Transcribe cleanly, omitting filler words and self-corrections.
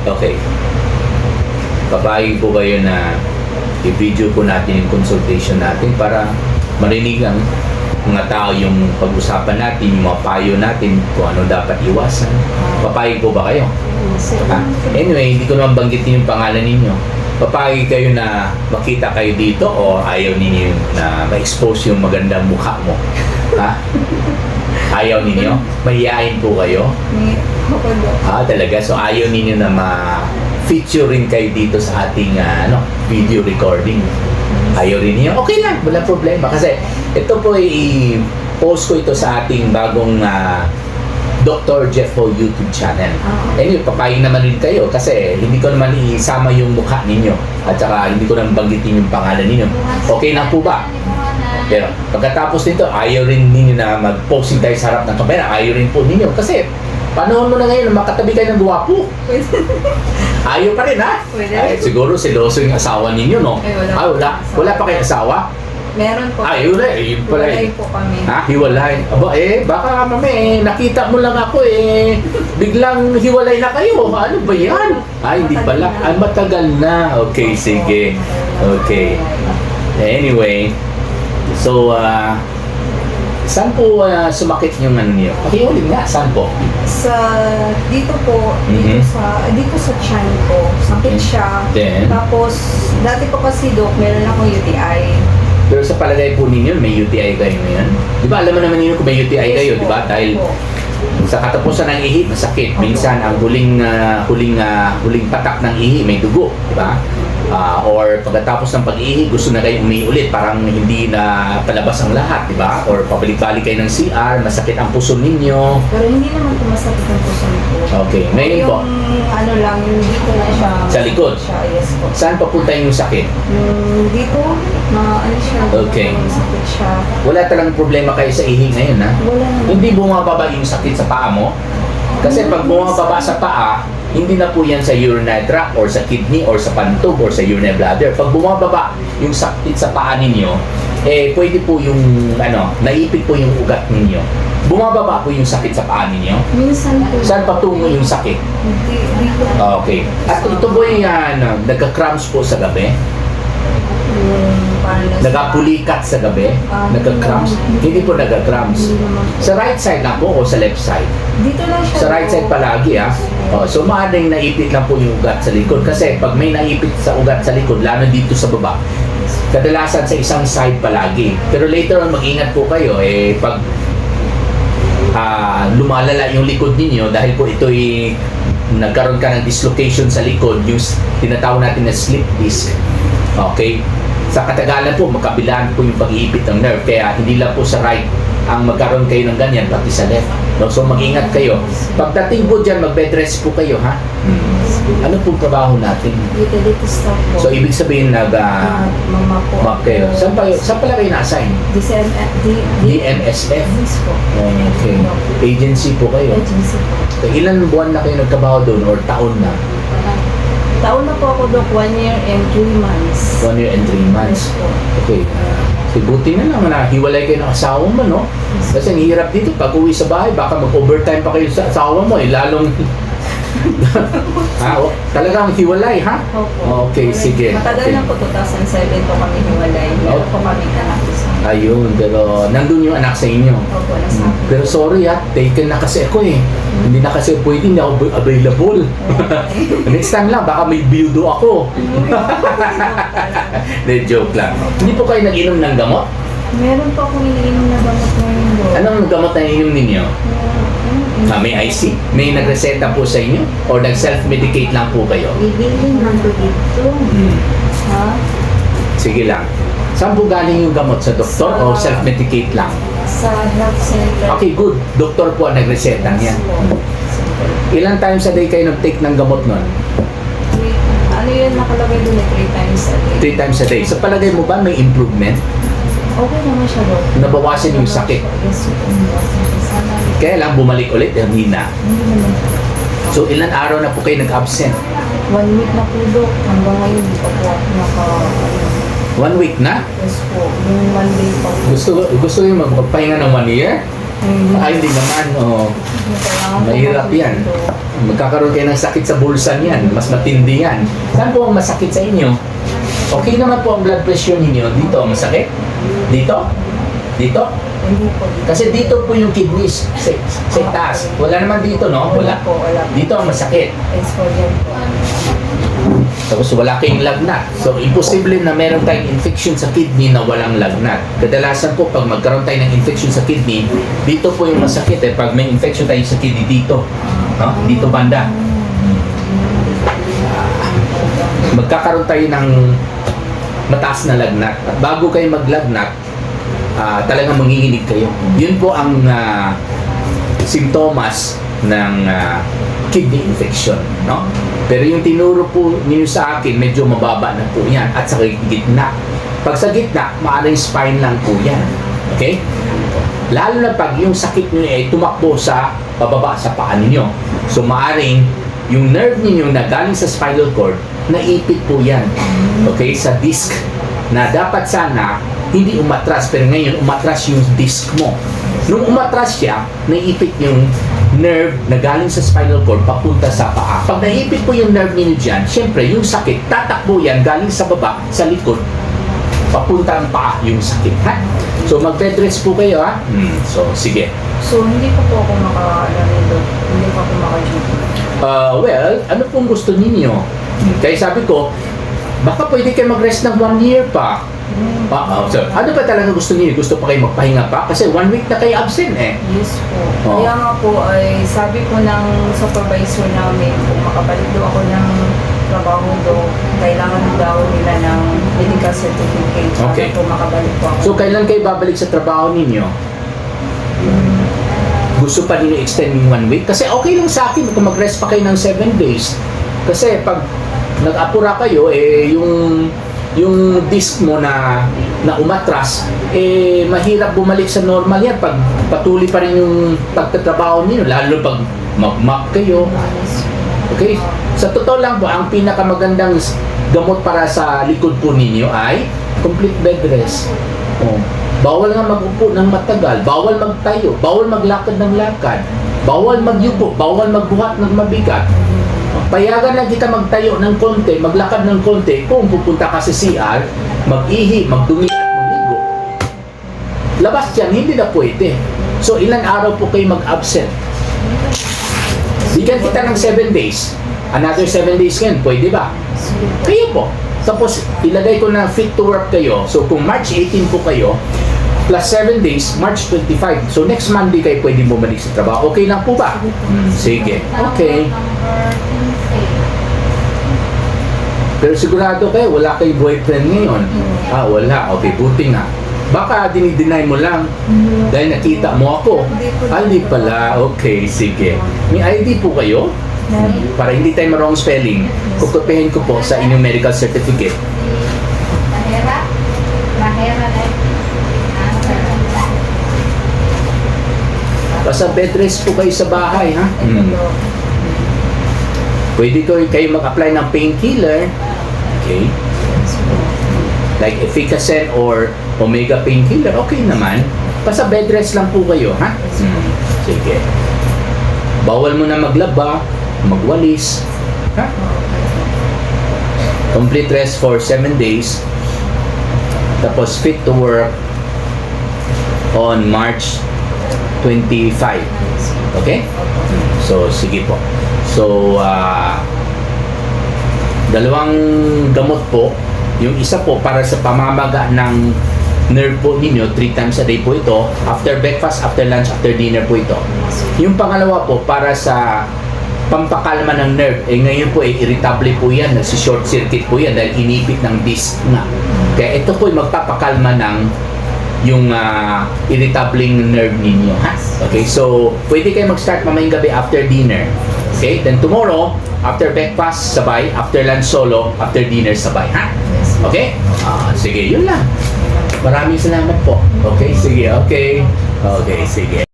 Okay. Papayag po kayo na i-video po natin yung consultation natin para marinig ang mga tao yung pag-usapan natin, yung mga payo natin, kung ano dapat iwasan. Papayag po ba kayo? Ha? Anyway, hindi ko naman banggitin yung pangalan ninyo. Papayag kayo na makita kayo dito o ayaw ninyo na ma-expose yung magandang mukha mo? Ha? Ayaw ninyo? Mahihain po kayo? Talaga? So ayaw ninyo na ma-feature rin kayo dito sa ating video recording? Ayaw rin niyo? Okay lang, wala problema. Kasi ito po i-post ko ito sa ating bagong Dr. Jeff Ho YouTube channel. Anyway, papayag naman rin kayo kasi hindi ko naman isama yung mukha ninyo at saka hindi ko naman banggitin yung pangalan ninyo. Okay na po ba? Pero pagkatapos nito, ayaw rin ninyo na mag-posting tayo sa harap ng kamera. Ayaw rin po ninyo kasi panahon mo na ngayon na makatabi kayo ng guwapo. Ayaw pa rin, ha? Ay, siguro siloso yung asawa ninyo, no? Wala. Wala pa kayong asawa? Meron po. Wala. Yun pala. Hiwalay po kami. Hiwalay. Baka mami, nakita mo lang ako biglang hiwalay na kayo. Ano ba yan? Hindi pala. Matagal na. Okay, sige. Okay. Anyway, so, saan po sumakit yung ano niyo? Pakiulit nga, saan po? Dito po, dito sa tiyan ko, sakit siya. Then? Tapos, dati po kasi, Dok, meron akong UTI. Pero sa palagay po ninyo, may UTI kayo ngayon? Di ba, alam mo naman ninyo kung may UTI kayo, di ba? Dahil sa katapusan ng ihi, masakit. Minsan, ang huling patak ng ihi, may dugo, di ba? Or pagkatapos ng pag-ihi, gusto na kayo umiulit, parang hindi na palabas ang lahat, di ba? Or pabalik-balik kayo ng CR, masakit ang puso ninyo. Pero hindi naman masakit ang puso ko. Okay, ngayon po. Yung lang, yung dito na siya. Sa likod? Yes po. Saan papunta yung sakit? Yung dito, siya. Okay. Sakit siya. Wala talagang problema kayo sa ihi ngayon, ha? Wala naman. Hindi bumababa yung sakit sa paa mo? Kasi pag bumababa sa paa, hindi na po yan sa urinary tract or sa kidney or sa pantog or sa urinary bladder. Pag bumababa yung sakit sa paa ninyo, pwede po yung, naipit po yung ugat ninyo. Bumababa po yung sakit sa paa ninyo? Minsan po. Saan patungo yung sakit? Dito. Okay. At ito po yung nagka-cramps po sa gabi? Nagkapulikat sa gabi? Nagka-cramps? Hindi po nagka-cramps. Sa right side lang po o sa left side? Dito lang siya. Sa right side palagi, ha? So maaaring naipit lang po yung ugat sa likod. Kasi pag may naipit sa ugat sa likod, lalo dito sa baba, kadalasan sa isang side palagi. Pero later on, mag-ingat po kayo. Pag lumalala yung likod ninyo, dahil po ito'y nagkaroon ka ng dislocation sa likod, yung tinatawag natin na slip disc. Okay? Sa katagalan po, magkabilaan po yung pag-iipit ng nerve. Kaya hindi lang po sa right ang magkaroon kayo ng ganyan, pati sa left. No? So mag-ingat kayo. Pagdating po dyan, mag-bed rest po kayo, ha? Ano pong trabaho natin? Utility staff po. So ibig sabihin Mama po. map kayo. Saan pala kayo na-assign? DMSF? Yes po. Okay. Agency po kayo. Agency po. So, ilan buwan na kayo nagtrabaho doon or taon na? Taon na po ako, Dok. 1 year and 3 months. 1 year and 3 months. Yes po. Okay. Buti na lang na hiwalay kayo ng asawa mo, no? Kasi ang hirap dito, pag uwi sa bahay, baka mag-overtime pa kayo sa asawa mo, lalong... Talagang hiwalay, ha? Opo. Okay, sige. Matagal na po, 2007 po kami hiwalay. Meron po kami anak isa. Ayun, pero nandun yung anak sa inyo. Opo, nasa akin. Pero sorry, taken na kasi ako Hindi na kasi pwede, hindi ako available. Next time lang, baka may biyudo ako. De, joke lang. Hindi po kayo nag-inom ng gamot? Meron po akong iniinom na gamot ngayon, Dok. Anong gamot na inom ninyo? May IC? May nagreseta po sa inyo? O nag-self-medicate lang po kayo? Bibili lang po dito. Ha? Sige lang. Saan po galing yung gamot? Sa doktor o self-medicate lang? Sa health center. Okay, good. Doktor po ang nagreseta niyan. Ilang times a day kayo nag-take ng gamot nun? Ano yun nakalagay doon 3 times a day? 3 times a day. Sa palagay mo ba may improvement? Okay naman siya, Dok. Nabawasan yung sakit? Yes, sana. Kaya lang bumalik ulit, hermina. Hindi naman. So ilan araw na po kayo nag-absent? 1 week na po, Dok. Hanggang ngayon, hindi pa po ako 1 week na? Yes po. Yung 1 day pa po. Gusto ko yung magpahinga ng 1 year? Ay, hindi naman. Kailangan po Mahirap yan. dito. Magkakaroon kayo ng sakit sa bulsa niyan. Mas matindi yan. Saan po ang masakit sa inyo? Okay naman po ang blood pressure ninyo. Dito, masakit? Dito? Dito? Hindi po dito. Kasi dito po yung kidneys sa taas. Wala naman dito, no? Wala po, wala po. Dito ang masakit. It's for them po. Tapos wala kayong lagnat. So, imposible na meron tayong infection sa kidney na walang lagnat. Kadalasan po, pag magkaroon tayo ng infection sa kidney, dito po yung masakit eh. Pag may infection tayo sa kidney, dito. No? Dito banda. Magkakaroon tayo ng mataas na lagnat. At bago kayo maglagnat, talagang manginginig kayo. Yun po ang simptomas ng kidney infection, no? Pero yung tinuro po niyo sa akin, medyo mababa na po yan at sa gitna. Pag sa gitna, maaaring spine lang po yan. Okay? Lalo na pag yung sakit niyo ay tumakbo sa pababa sa paa ninyo. So maaaring yung nerve niyo na galing sa spinal cord, naipit po yan. Okay? Sa disc na dapat sana hindi umatras, pero ngayon umatras yung disc mo. Nung umatras siya, naipit yung nerve na galing sa spinal cord papunta sa paa. Pag naipit po yung nerve ninyo dyan, syempre yung sakit, tatakbo yan galing sa baba, sa likod, papunta ang paa yung sakit. Ha? So mag-bed rest po kayo, ha? So sige. So, hindi pa po ako hindi pa ako maka-duty. Well, ano pong gusto ninyo? Kaya sabi ko, baka pwede kayo mag-rest ng 1 year pa. So, ano ba talaga gusto niyo? Gusto pa kayo magpahinga pa? Kasi 1 week na kayo absent eh. Yes po. Oh. Kaya nga po ay sabi po ng supervisor namin kung makabalik daw ako ng trabaho daw, kailangan daw nila ng medical certificate para Okay. po makabalik po ako. So, kailan kayo babalik sa trabaho ninyo? Gusto pa ninyo extend yung 1 week? Kasi okay lang sa akin kung mag-rest pa kayo ng 7 days. Kasi pag nag-apura kayo, eh, yung disc mo na umatras, eh, mahirap bumalik sa normal yan pag patuloy pa rin yung pagtatrabaho niyo, lalo pag mag-map kayo. Okay? Sa totoo lang po, ang pinakamagandang gamot para sa likod po ninyo ay complete bed rest. Oh. Bawal nga mag-upo ng matagal, bawal magtayo, bawal maglakad ng lakad, bawal magyuko, bawal magbuhat ng mabigat. Payagan lang kita magtayo ng konti, maglakad ng konti kung pupunta ka sa CR, mag-ihi, magdumi at maligo. Labas yan, hindi na pwede. So, ilang araw po kayo mag-absent? Bigyan kita ng 7 days. Another 7 days ngayon, pwede ba? Kayo po. Tapos, ilagay ko na fit to work kayo. So, kung March 18 po kayo, plus 7 days, March 25. So, next Monday kayo pwede bumalik sa trabaho. Okay lang po ba? Sige. Okay. Pero sigurado kayo, wala kayong boyfriend ngayon. Wala. Okay, buti nga. Baka dinideny mo lang dahil nakita mo ako. Hindi pala. Okay, sige. May ID po kayo? Para hindi tayo wrong spelling. Kukupihin ko po sa inyong medical certificate. Basta bed rest po kayo sa bahay, ha? Pwede kayo mag-apply ng painkiller. Okay? Like Efficacent or Omega painkiller. Okay naman. Basta bed rest lang po kayo, ha? Sige. Bawal mo na maglaba, magwalis. Ha? Complete rest for 7 days. Tapos fit to work on March 25. Okay? So, sige po. So, dalawang gamot po. Yung isa po para sa pamamaga ng nerve po ninyo, 3 times a day po ito. After breakfast, after lunch, after dinner po ito. Yung pangalawa po, para sa pampakalma ng nerve. Ngayon po, irritable po yan. Nagsi-short circuit po yan dahil inipit ng disc nga. Kaya ito po magpapakalma ng yung irritableng nerve ninyo. Ha? Okay, so pwede kayo mag-start mamayang gabi after dinner. Okay, then tomorrow, after breakfast, sabay. After lunch, solo. After dinner, sabay. Ha? Okay? Sige, yun lang. Maraming salamat po. Okay, sige, okay. Okay, sige.